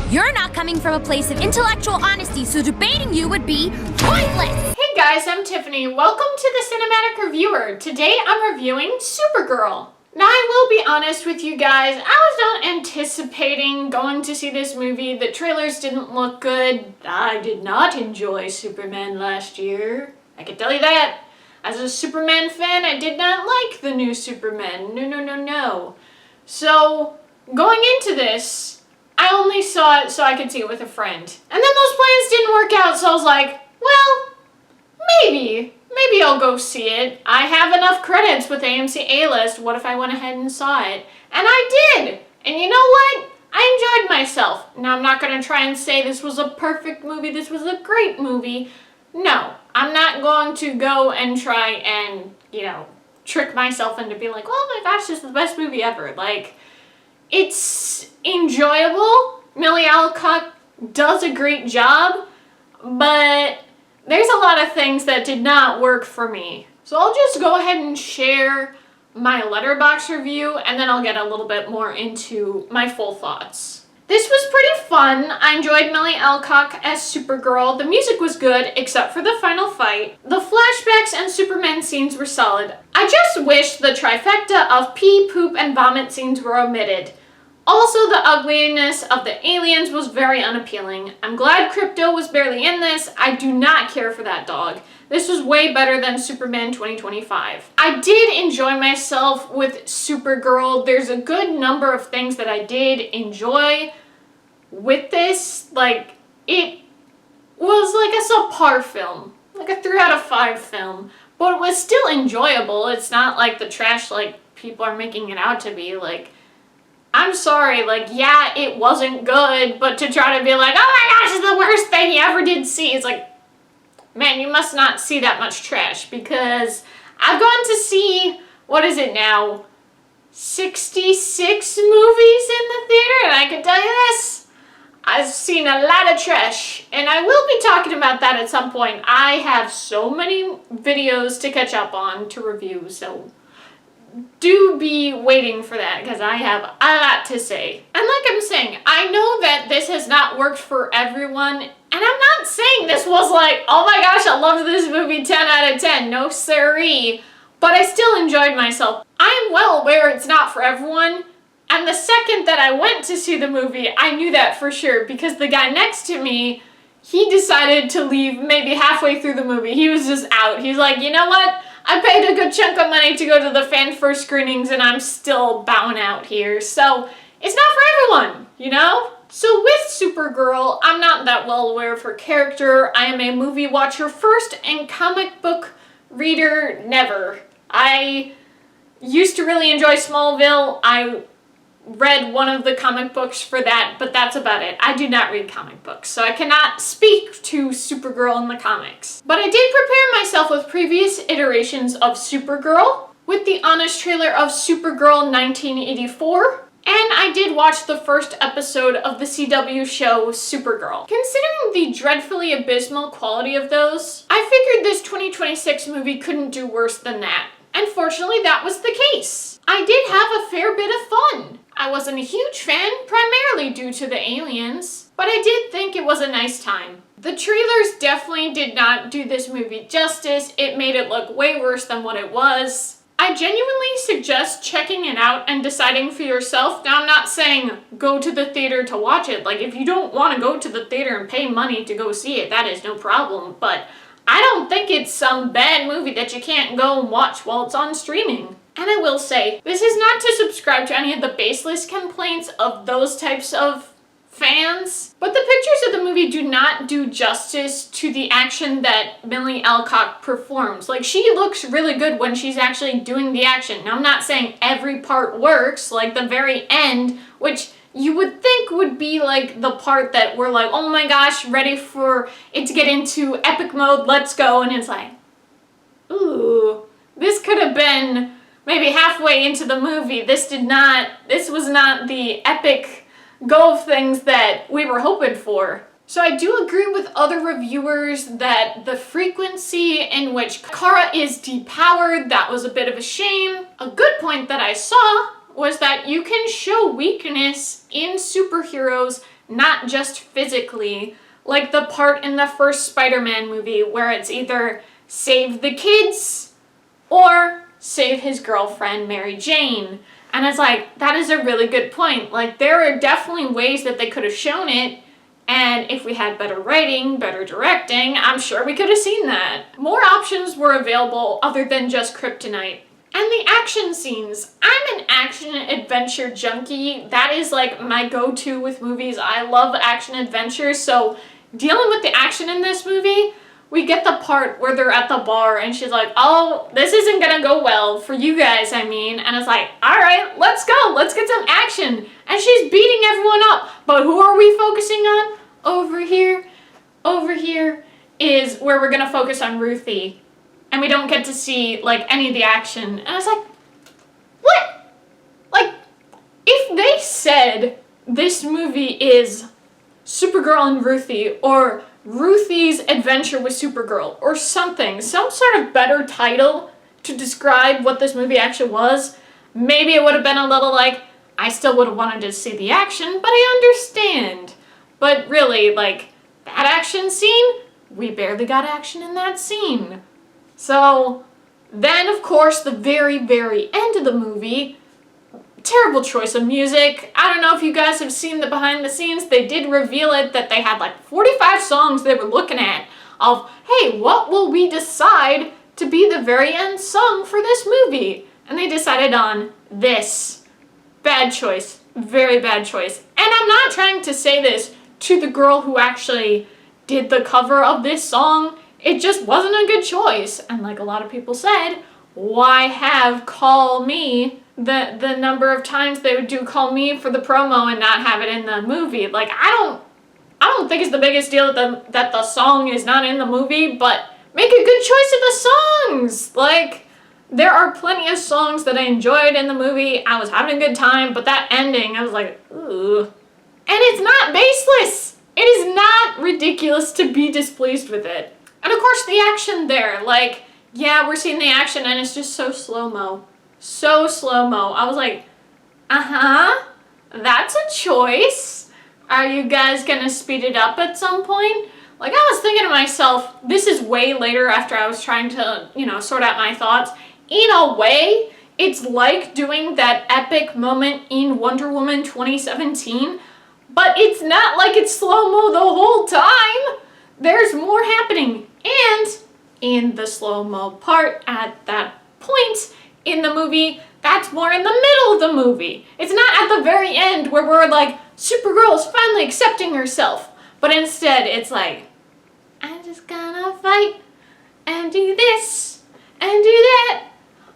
You're not coming from a place of intellectual honesty, so debating you would be pointless! Hey guys, I'm Tiffany. Welcome to the Cinematic Reviewer. Today I'm reviewing Supergirl. Now I will be honest with you guys, I was not anticipating going to see this movie. The trailers didn't look good. I did not enjoy Superman last year. I can tell you that. As a Superman fan, I did not like the new Superman. No. So, going into this, I only saw it so I could see it with a friend. And then those plans didn't work out, so I was like, well, maybe I'll go see it. I have enough credits with AMC A-List. What if I went ahead and saw it? And I did! And you know what? I enjoyed myself. Now, I'm not going to try and say this was a perfect movie, this was a great movie. No, I'm not going to go and try and, trick myself into being like, oh my gosh, this is the best movie ever. Like, it's enjoyable. Millie Alcock does a great job, but there's a lot of things that did not work for me. So I'll just go ahead and share my Letterboxd review, and then I'll get a little bit more into my full thoughts. This was pretty fun. I enjoyed Millie Alcock as Supergirl. The music was good, except for the final fight. The flashbacks and Superman scenes were solid. I just wish the trifecta of pee, poop, and vomit scenes were omitted. Also, the ugliness of the aliens was very unappealing. I'm glad Crypto was barely in this. I do not care for that dog. This was way better than Superman 2025. I did enjoy myself with Supergirl. There's a good number of things that I did enjoy with this. Like, it was like a subpar film. Like a 3 out of 5 film. But it was still enjoyable. It's not like the trash like people are making it out to be. Like, I'm sorry, like, yeah, it wasn't good, but to try to be like, oh my gosh, it's the worst thing you ever did see, it's like, man, you must not see that much trash, because I've gone to see, what is it now, 66 movies in the theater, and I can tell you this, I've seen a lot of trash, and I will be talking about that at some point. I have so many videos to catch up on to review, so do be waiting for that, because I have a lot to say. And like I'm saying, I know that this has not worked for everyone, and I'm not saying this was like, oh my gosh, I loved this movie 10 out of 10. No siree. But I still enjoyed myself. I'm well aware it's not for everyone, and the second that I went to see the movie, I knew that for sure, because the guy next to me, he decided to leave maybe halfway through the movie. He was just out. He's like, you know what? I paid a good chunk of money to go to the fan first screenings, and I'm still bowing out here. So it's not for everyone, So with Supergirl, I'm not that well aware of her character. I am a movie watcher first and comic book reader never. I used to really enjoy Smallville. I read one of the comic books for that, but that's about it. I do not read comic books, so I cannot speak to Supergirl in the comics. But I did prepare myself with previous iterations of Supergirl, with the honest trailer of Supergirl 1984, and I did watch the first episode of the CW show Supergirl. Considering the dreadfully abysmal quality of those, I figured this 2026 movie couldn't do worse than that. And fortunately, that was the case. I did have a fair bit of fun. I wasn't a huge fan, primarily due to the aliens, but I did think it was a nice time. The trailers definitely did not do this movie justice. It made it look way worse than what it was. I genuinely suggest checking it out and deciding for yourself. Now, I'm not saying go to the theater to watch it. Like, if you don't want to go to the theater and pay money to go see it, that is no problem, but I don't think it's some bad movie that you can't go and watch while it's on streaming. And I will say, this is not to subscribe to any of the baseless complaints of those types of fans, but the pictures of the movie do not do justice to the action that Millie Alcock performs. Like, she looks really good when she's actually doing the action. Now, I'm not saying every part works, like the very end, which you would think would be like the part that we're like, oh my gosh, ready for it to get into epic mode, let's go, and it's like, ooh, this could have been maybe halfway into the movie. This was not the epic go of things that we were hoping for. So I do agree with other reviewers that the frequency in which Kara is depowered, that was a bit of a shame. A good point that I saw was that you can show weakness in superheroes not just physically, like the part in the first Spider-Man movie where it's either save the kids or save his girlfriend, Mary Jane. And it's like, that is a really good point. Like, there are definitely ways that they could have shown it, and if we had better writing, better directing, I'm sure we could have seen that. More options were available other than just kryptonite. And the action scenes. I'm an action adventure junkie. That is like my go-to with movies. I love action adventures, so dealing with the action in this movie, we get the part where they're at the bar and she's like, oh, this isn't gonna go well for you guys, I mean. And it's like, all right, let's go. Let's get some action. And she's beating everyone up. But who are we focusing on? Over here. Over here is where we're gonna focus on Ruthie. And we don't get to see, like, any of the action. And I was like, what? Like, if they said this movie is Supergirl and Ruthie, or Ruthie's Adventure with Supergirl, or something, some sort of better title to describe what this movie actually was, maybe it would have been a little like, I still would have wanted to see the action, but I understand. But really, like, that action scene, we barely got action in that scene. So, then of course, the very, very end of the movie, terrible choice of music. I don't know if you guys have seen the behind the scenes. They did reveal it that they had like 45 songs they were looking at of, hey, what will we decide to be the very end song for this movie? And they decided on this. Bad choice. Very bad choice. And I'm not trying to say this to the girl who actually did the cover of this song. It just wasn't a good choice. And like a lot of people said, why have Call Me, the number of times they would do Call Me for the promo and not have it in the movie? Like, I don't think it's the biggest deal that the song is not in the movie, but make a good choice of the songs. Like, there are plenty of songs that I enjoyed in the movie. I was having a good time, but that ending, I was like, ooh. And it's not baseless. It is not ridiculous to be displeased with it. And of course the action there, like, yeah, we're seeing the action and it's just so slow-mo. So slow-mo. I was like, that's a choice. Are you guys gonna speed it up at some point? Like, I was thinking to myself, this is way later after I was trying to, sort out my thoughts. In a way, it's like doing that epic moment in Wonder Woman 2017, but it's not like it's slow-mo the whole time. There's more happening. And in the slow-mo part at that point in the movie, that's more in the middle of the movie. It's not at the very end where we're like, Supergirl's finally accepting herself. But instead, it's like, I'm just gonna fight and do this and do that.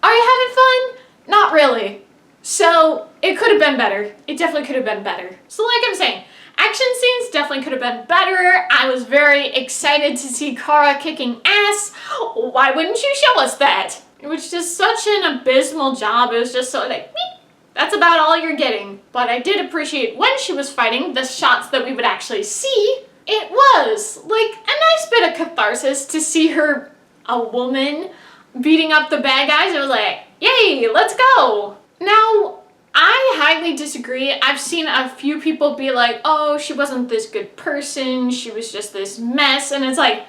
Are you having fun? Not really. So, it could have been better. It definitely could have been better. So like I'm saying, action scenes definitely could have been better. I was very excited to see Kara kicking ass. Why wouldn't you show us that? It was just such an abysmal job. It was just so like, meep. That's about all you're getting. But I did appreciate when she was fighting, the shots that we would actually see. It was like a nice bit of catharsis to see her, a woman, beating up the bad guys. It was like, yay, let's go. Now, I highly disagree. I've seen a few people be like, oh, she wasn't this good person. She was just this mess. And it's like,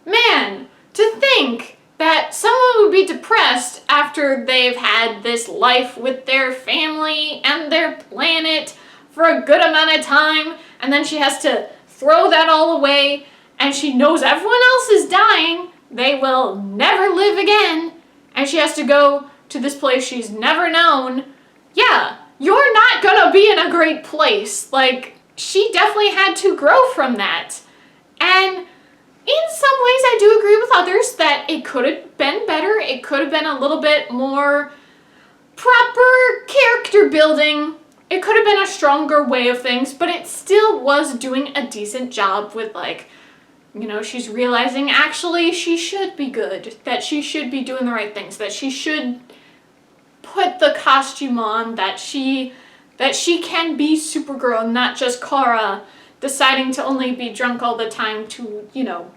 man, to think that someone would be depressed after they've had this life with their family and their planet for a good amount of time, and then she has to throw that all away, and she knows everyone else is dying, they will never live again, and she has to go to this place she's never known. Yeah, you're not gonna be in a great place. Like, she definitely had to grow from that. And in some ways, I do agree with others that it could have been better. It could have been a little bit more proper character building. It could have been a stronger way of things, but it still was doing a decent job with, like, she's realizing actually she should be good, that she should be doing the right things, that she should put the costume on, that she can be Supergirl, not just Kara deciding to only be drunk all the time to,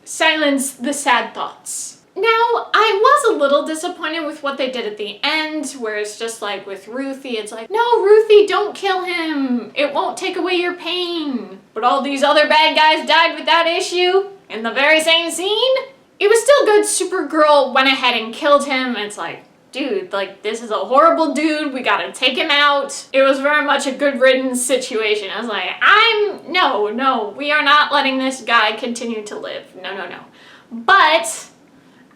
silence the sad thoughts. Now, I was a little disappointed with what they did at the end, where it's just like with Ruthie, it's like, no, Ruthie, don't kill him. It won't take away your pain. But all these other bad guys died without issue in the very same scene. It was still good. Supergirl went ahead and killed him. It's like, dude, like, this is a horrible dude. We gotta take him out. It was very much a good riddance situation. I was like, no, we are not letting this guy continue to live. No. But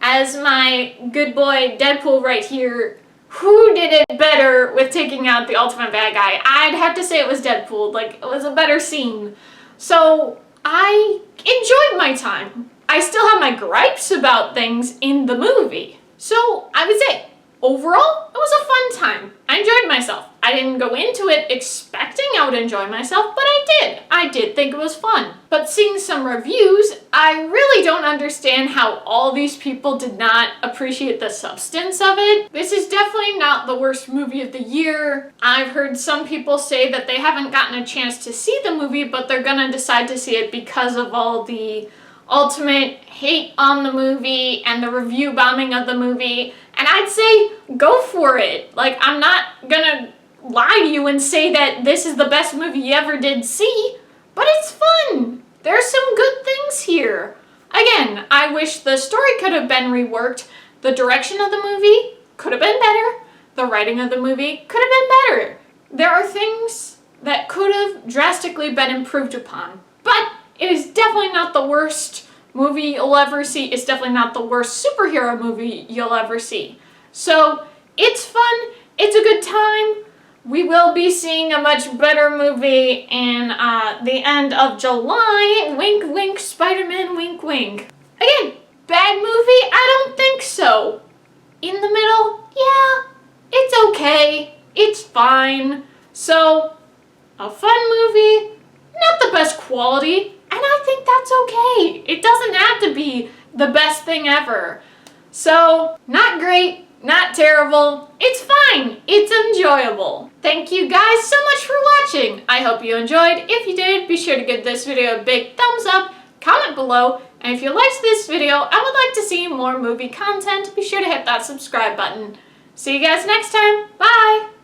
as my good boy Deadpool right here, who did it better with taking out the ultimate bad guy? I'd have to say it was Deadpool. Like, it was a better scene. So I enjoyed my time. I still have my gripes about things in the movie. So I would say, overall, it was a fun time. I enjoyed myself. I didn't go into it expecting I would enjoy myself, but I did. I did think it was fun. But seeing some reviews, I really don't understand how all these people did not appreciate the substance of it. This is definitely not the worst movie of the year. I've heard some people say that they haven't gotten a chance to see the movie, but they're gonna decide to see it because of all the ultimate hate on the movie and the review bombing of the movie. And I'd say, go for it. Like, I'm not gonna lie to you and say that this is the best movie you ever did see, but it's fun. There's some good things here. Again, I wish the story could have been reworked. The direction of the movie could have been better. The writing of the movie could have been better. There are things that could have drastically been improved upon, but it is definitely not the worst movie you'll ever see. It's definitely not the worst superhero movie you'll ever see. So, it's fun. It's a good time. We will be seeing a much better movie in the end of July. Wink, wink, Spider-Man, wink, wink. Again, bad movie? I don't think so. In the middle? Yeah, it's okay. It's fine. So, a fun movie, not the best quality, and I think that's okay. It doesn't have to be the best thing ever. So, not great. Not terrible. It's fine. It's enjoyable. Thank you guys so much for watching. I hope you enjoyed. If you did, be sure to give this video a big thumbs up, comment below, and if you liked this video and would like to see more movie content, be sure to hit that subscribe button. See you guys next time. Bye!